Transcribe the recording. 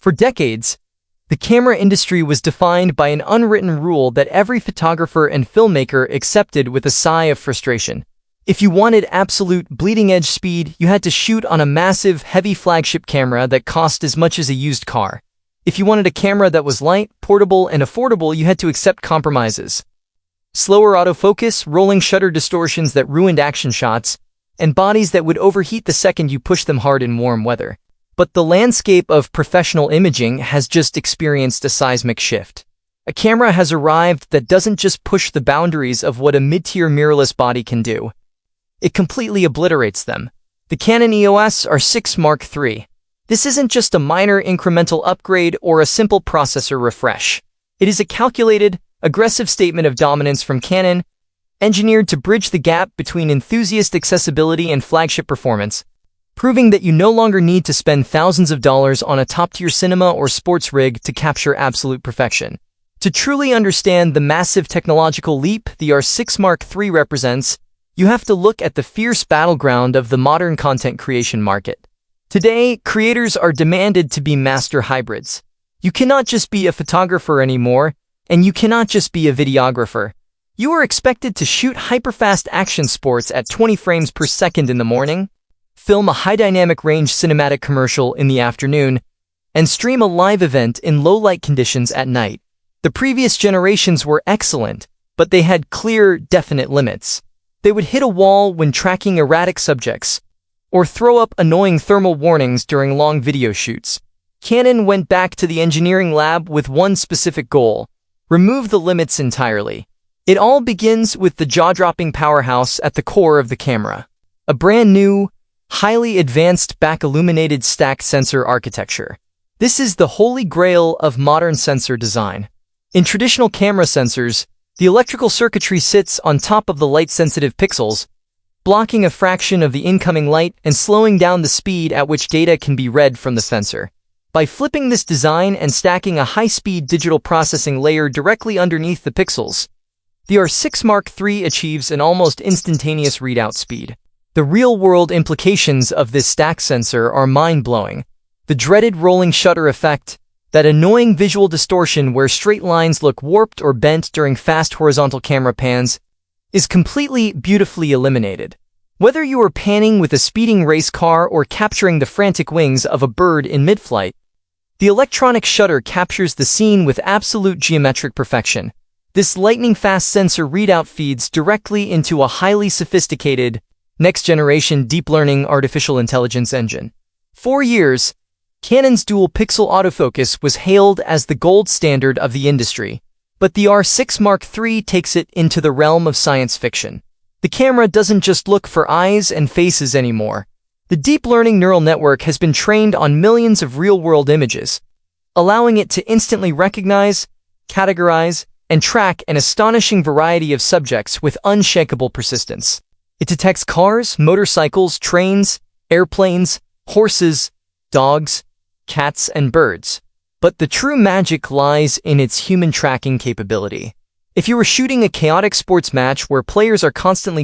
For decades, the camera industry was defined by an unwritten rule that every photographer and filmmaker accepted with a sigh of frustration. If you wanted absolute bleeding-edge speed, you had to shoot on a massive, heavy flagship camera that cost as much as a used car. If you wanted a camera that was light, portable, and affordable, you had to accept compromises. Slower autofocus, rolling shutter distortions that ruined action shots, and bodies that would overheat the second you pushed them hard in warm weather. But the landscape of professional imaging has just experienced a seismic shift. A camera has arrived that doesn't just push the boundaries of what a mid-tier mirrorless body can do. It completely obliterates them. The Canon EOS R6 Mark III. This isn't just a minor incremental upgrade or a simple processor refresh. It is a calculated, aggressive statement of dominance from Canon, engineered to bridge the gap between enthusiast accessibility and flagship performance, proving that you no longer need to spend thousands of dollars on a top-tier cinema or sports rig to capture absolute perfection. To truly understand the massive technological leap the R6 Mark III represents, you have to look at the fierce battleground of the modern content creation market. Today, creators are demanded to be master hybrids. You cannot just be a photographer anymore, and you cannot just be a videographer. You are expected to shoot hyperfast action sports at 20 frames per second in the morning, film a high-dynamic range cinematic commercial in the afternoon, and stream a live event in low-light conditions at night. The previous generations were excellent, but they had clear, definite limits. They would hit a wall when tracking erratic subjects, or throw up annoying thermal warnings during long video shoots. Canon went back to the engineering lab with one specific goal: remove the limits entirely. It all begins with the jaw-dropping powerhouse at the core of the camera. A brand new, highly advanced back-illuminated stacked sensor architecture. This is the holy grail of modern sensor design. In traditional camera sensors, the electrical circuitry sits on top of the light-sensitive pixels, blocking a fraction of the incoming light and slowing down the speed at which data can be read from the sensor. By flipping this design and stacking a high-speed digital processing layer directly underneath the pixels, the R6 Mark III achieves an almost instantaneous readout speed. The real-world implications of this stack sensor are mind-blowing. The dreaded rolling shutter effect, that annoying visual distortion where straight lines look warped or bent during fast horizontal camera pans, is completely, beautifully eliminated. Whether you are panning with a speeding race car or capturing the frantic wings of a bird in mid-flight, the electronic shutter captures the scene with absolute geometric perfection. This lightning-fast sensor readout feeds directly into a highly sophisticated, next-generation deep learning artificial intelligence engine. For years, Canon's dual-pixel autofocus was hailed as the gold standard of the industry. But the R6 Mark III takes it into the realm of science fiction. The camera doesn't just look for eyes and faces anymore. The deep learning neural network has been trained on millions of real-world images, allowing it to instantly recognize, categorize, and track an astonishing variety of subjects with unshakable persistence. It detects cars, motorcycles, trains, airplanes, horses, dogs, cats, and birds. But the true magic lies in its human tracking capability. If you were shooting a chaotic sports match where players are constantly